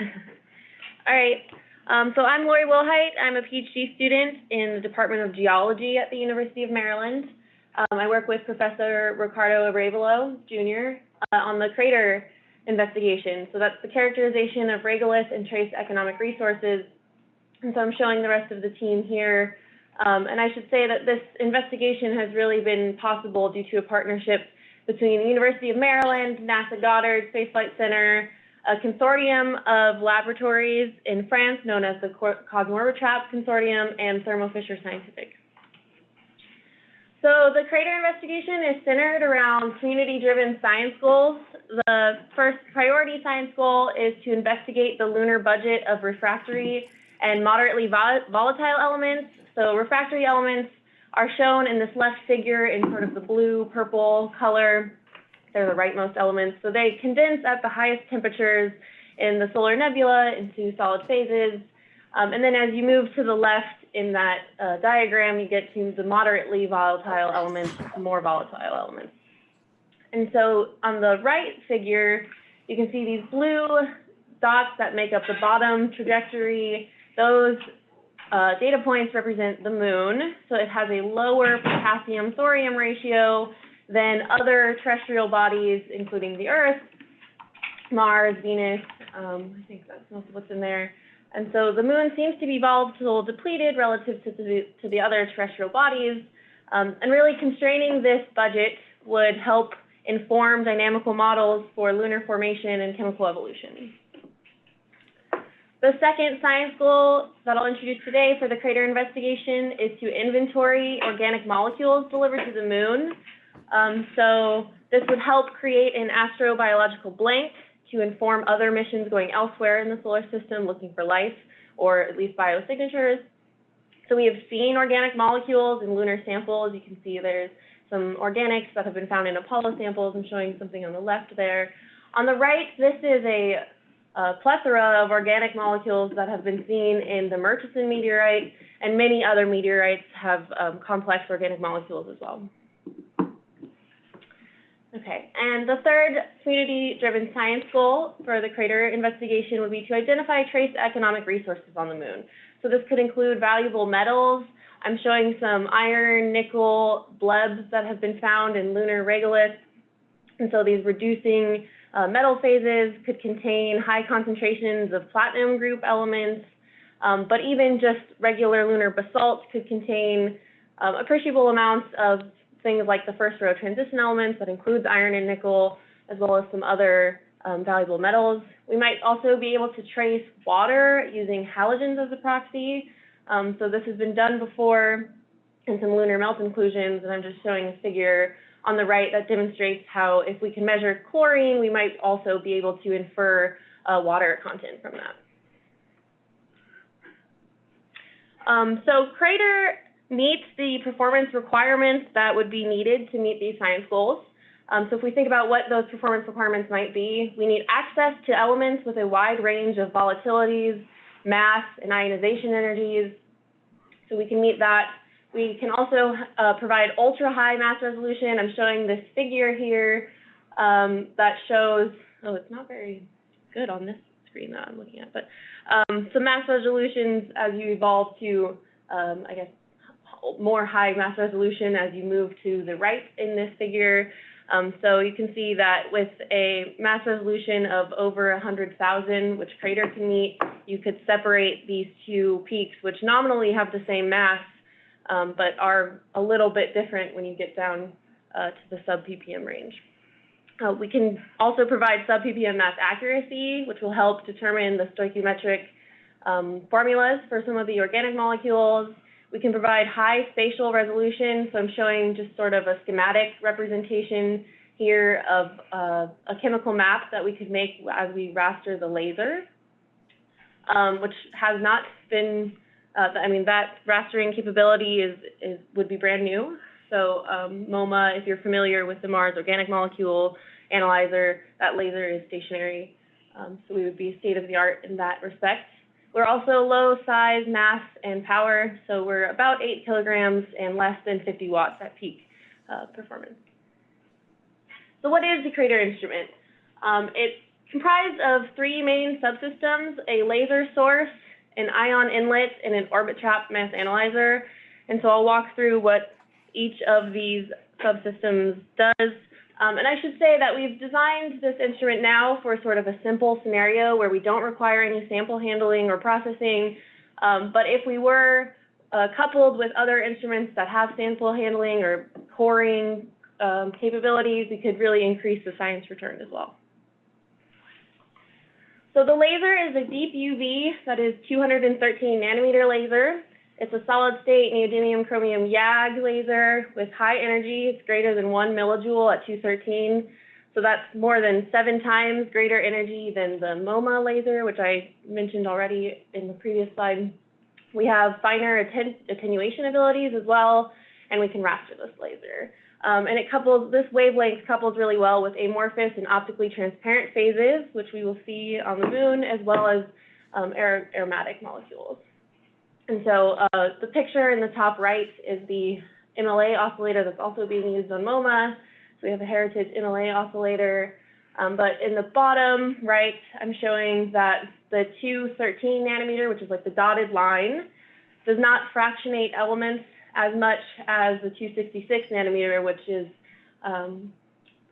All right. So I'm Lori Willhite. I'm a PhD student in the Department of Geology at the University of Maryland. I work with Professor Ricardo Arevalo, Jr., on the crater investigation. So that's the characterization of regolith and trace economic resources. And so I'm showing the rest of the team here. And I should say that this investigation has really been possible due to a partnership between the University of Maryland, NASA Goddard Space Flight Center, a consortium of laboratories in France known as the Cosmorbitrap Consortium, and Thermo Fisher Scientific. So the crater investigation is centered around community-driven science goals. The first priority science goal is to investigate the lunar budget of refractory and moderately volatile elements. So refractory elements are shown in this left figure in sort of the blue-purple color. They're the rightmost elements. So they condense at the highest temperatures in the solar nebula into solid phases. And then as you move to the left in that diagram, you get to the moderately volatile elements, more volatile elements. And so on the right figure, you can see these blue dots that make up the bottom trajectory. Those data points represent the moon. So it has a lower potassium-thorium ratio than other terrestrial bodies, including the Earth, Mars, Venus. I think that's most of what's in there. And so the moon seems to be volatile depleted relative to the other terrestrial bodies. And really constraining this budget would help inform dynamical models for lunar formation and chemical evolution. The second science goal that I'll introduce today for the crater investigation is to inventory organic molecules delivered to the moon. So this would help create an astrobiological blank to inform other missions going elsewhere in the solar system looking for life, or at least biosignatures. So we have seen organic molecules in lunar samples. You can see there's some organics that have been found in Apollo samples. I'm showing something on the left there. On the right, this is a plethora of organic molecules that have been seen in the Murchison meteorite, and many other meteorites have complex organic molecules as well. Okay, and the third community-driven science goal for the crater investigation would be to identify trace economic resources on the moon. So this could include valuable metals. I'm showing some iron, nickel, blebs that have been found in lunar regolith. And so these reducing metal phases could contain high concentrations of platinum group elements, but even just regular lunar basalt could contain appreciable amounts of things like the first row transition elements that includes iron and nickel, as well as some other valuable metals. We might also be able to trace water using halogens as a proxy. So this has been done before in some lunar melt inclusions, and I'm just showing a figure on the right that demonstrates how if we can measure chlorine, we might also be able to infer water content from that. So crater meets the performance requirements that would be needed to meet these science goals. So if we think about what those performance requirements might be, we need access to elements with a wide range of volatilities, mass, and ionization energies. So we can meet that. We can also provide ultra-high mass resolution. I'm showing this figure here that shows, oh, it's not very good on this screen that I'm looking at, but some mass resolutions as you evolve to, I guess, more high mass resolution as you move to the right in this figure. So you can see that with a mass resolution of over 100,000, which crater can meet, you could separate these two peaks, which nominally have the same mass, but are a little bit different when you get down to the sub-ppm range. We can also provide sub-ppm mass accuracy, which will help determine the stoichiometric formulas for some of the organic molecules. We can provide high spatial resolution, so I'm showing just sort of a schematic representation here of a chemical map that we could make as we raster the laser, which has not been, I mean, that rastering capability would be brand new. So MoMA, if you're familiar with the Mars Organic Molecule Analyzer, that laser is stationary. So we would be state of the art in that respect. We're also low size, mass, and power, so we're about 8 kilograms and less than 50 watts at peak performance. So what is the crater instrument? It comprised of three main subsystems: a laser source, an ion inlet, and an orbit trap mass analyzer. And so I'll walk through what each of these subsystems does. And I should say that we've designed this instrument now for sort of a simple scenario where we don't require any sample handling or processing. But if we were coupled with other instruments that have sample handling or coring capabilities, we could really increase the science return as well. So the laser is a deep UV, that is 213 nanometer laser. It's a solid state neodymium chromium YAG laser with high energy. It's greater than 1 millijoule at 213. So that's more than 7 times greater energy than the MoMA laser, which I mentioned already in the previous slide. We have finer attenuation abilities as well, and we can raster this laser. And this wavelength couples really well with amorphous and optically transparent phases, which we will see on the moon, as well as aromatic molecules. And so the picture in the top right is the MLA oscillator that's also being used on MoMA. So we have a heritage MLA oscillator. But in the bottom right, I'm showing that the 213 nanometer, which is like the dotted line, does not fractionate elements as much as the 266 nanometer, which is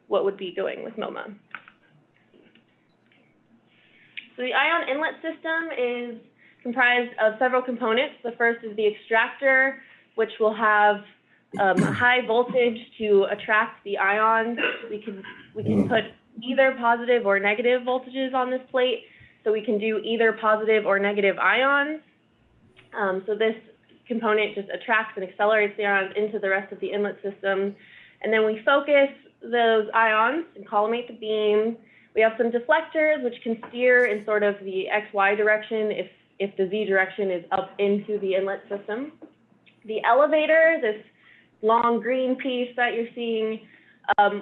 what would be going with MoMA. So the ion inlet system is comprised of several components. The first is the extractor, which will have a high voltage to attract the ions. We can put either positive or negative voltages on this plate, so we can do either positive or negative ions. So this component just attracts and accelerates the ions into the rest of the inlet system. And then we focus those ions and collimate the beam. We have some deflectors, which can steer in sort of the XY direction if the Z direction is up into the inlet system. The elevator, this long green piece that you're seeing,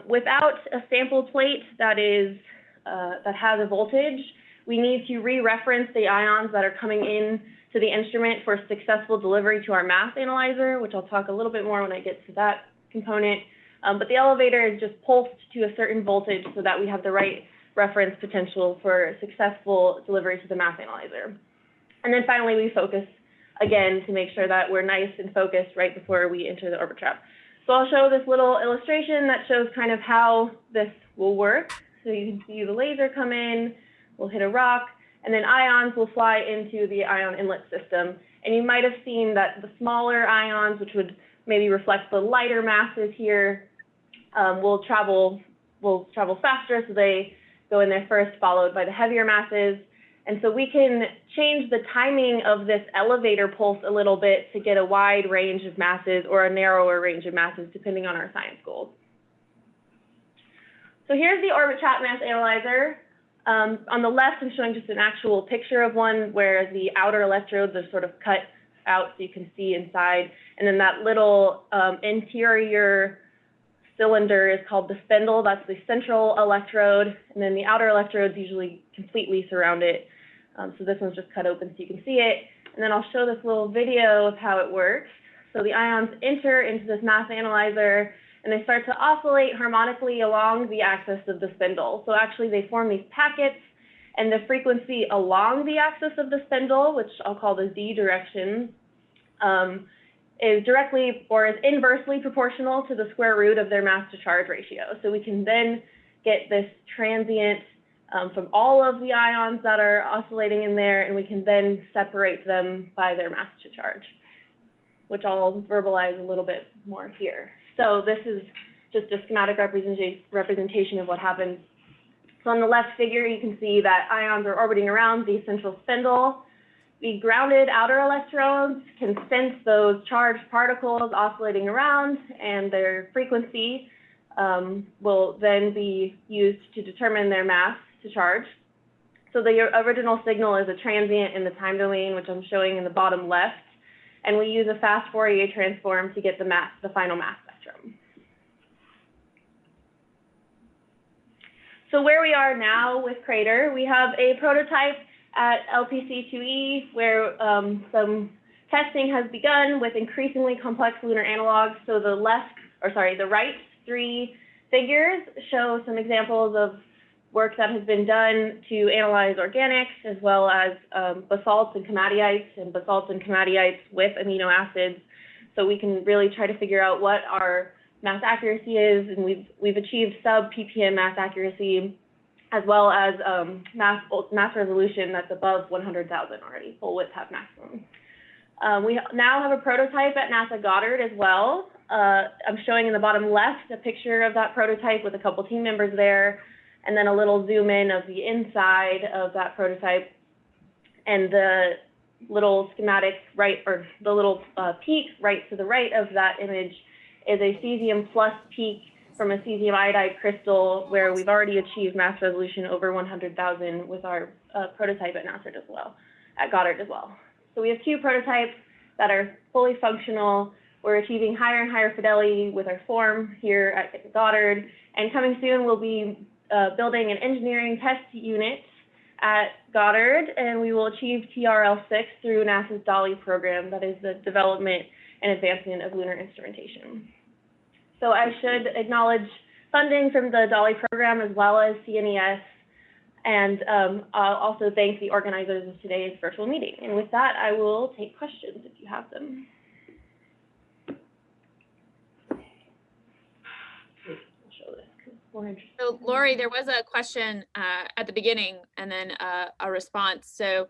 without a sample plate that has a voltage, we need to re-reference the ions that are coming in to the instrument for successful delivery to our mass analyzer, which I'll talk a little bit more when I get to that component. But the elevator is just pulsed to a certain voltage so that we have the right reference potential for successful delivery to the mass analyzer. And then finally, we focus again to make sure that we're nice and focused right before we enter the orbit trap. So I'll show this little illustration that shows kind of how this will work. So you can see the laser come in, we'll hit a rock, and then ions will fly into the ion inlet system. And you might have seen that the smaller ions, which would maybe reflect the lighter masses here, will travel faster, so they go in there first, followed by the heavier masses. And so we can change the timing of this elevator pulse a little bit to get a wide range of masses or a narrower range of masses, depending on our science goals. So here's the orbit trap mass analyzer. On the left, I'm showing just an actual picture of one where the outer electrodes are sort of cut out so you can see inside. And then that little interior cylinder is called the spindle. That's the central electrode. And then the outer electrodes usually completely surround it. So this one's just cut open so you can see it. And then I'll show this little video of how it works. So the ions enter into this mass analyzer, and they start to oscillate harmonically along the axis of the spindle. So actually they form these packets, and the frequency along the axis of the spindle, which I'll call the Z direction, is directly or is inversely proportional to the square root of their mass to charge ratio. So we can then get this transient from all of the ions that are oscillating in there, and we can then separate them by their mass to charge, which I'll verbalize a little bit more here. So this is just a schematic representation of what happens. So on the left figure, you can see that ions are orbiting around the central spindle. The grounded outer electrodes can sense those charged particles oscillating around, and their frequency will then be used to determine their mass to charge. So the original signal is a transient in the time domain, which I'm showing in the bottom left, and we use a fast Fourier transform to get the final mass spectrum. So where we are now with Crater, we have a prototype at LPC2E where some testing has begun with increasingly complex lunar analogs. So the right 3 figures show some examples of work that has been done to analyze organics as well as basalts and komatiites with amino acids, so we can really try to figure out what our mass accuracy is, and we've achieved sub-ppm mass accuracy as well as mass resolution that's above 100,000 already, full width half maximum. We now have a prototype at NASA Goddard as well. I'm showing in the bottom left a picture of that prototype with a couple team members there, and then a little zoom in of the inside of that prototype. And the little schematic right, or the little peak right to the right of that image is a cesium plus peak from a cesium iodide crystal where we've already achieved mass resolution over 100,000 with our prototype at NASA as well, at Goddard as well. So we have two prototypes that are fully functional. We're achieving higher and higher fidelity with our form here at Goddard, and coming soon we'll be building an engineering test unit at Goddard, and we will achieve TRL6 through NASA's DALI program, that is the development and advancement of lunar instrumentation. So I should acknowledge funding from the DALI program as well as CNES, and I'll also thank the organizers of today's virtual meeting. And with that, I will take questions if you have them. So Lori, there was a question at the beginning and then a response. So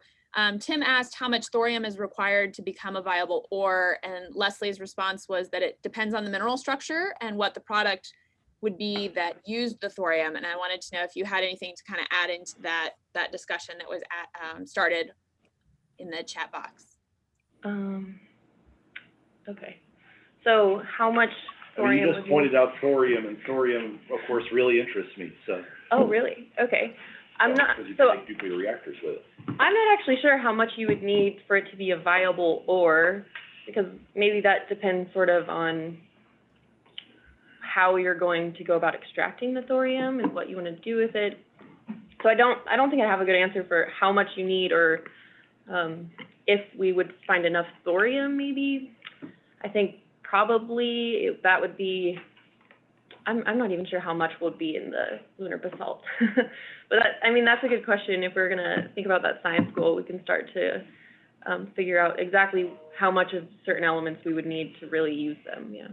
Tim asked how much thorium is required to become a viable ore, and Leslie's response was that it depends on the mineral structure and what the product would be that used the thorium. And I wanted to know if you had anything to kind of add into that discussion that was started in the chat box. Okay, so how much thorium? You just pointed out thorium, and thorium, of course, really interests me. So. Oh, really? Okay. I'm not. Because you so can make nuclear reactors with it. I'm not actually sure how much you would need for it to be a viable ore, because maybe that depends sort of on how you're going to go about extracting the thorium and what you want to do with it. So I don't think I have a good answer for how much you need, or if we would find enough thorium. Maybe I think probably that would be. I'm not even sure how much would be in the lunar basalt, but I mean, that's a good question. If we're gonna think about that science goal, we can start to figure out exactly how much of certain elements we would need to really use them. Yeah.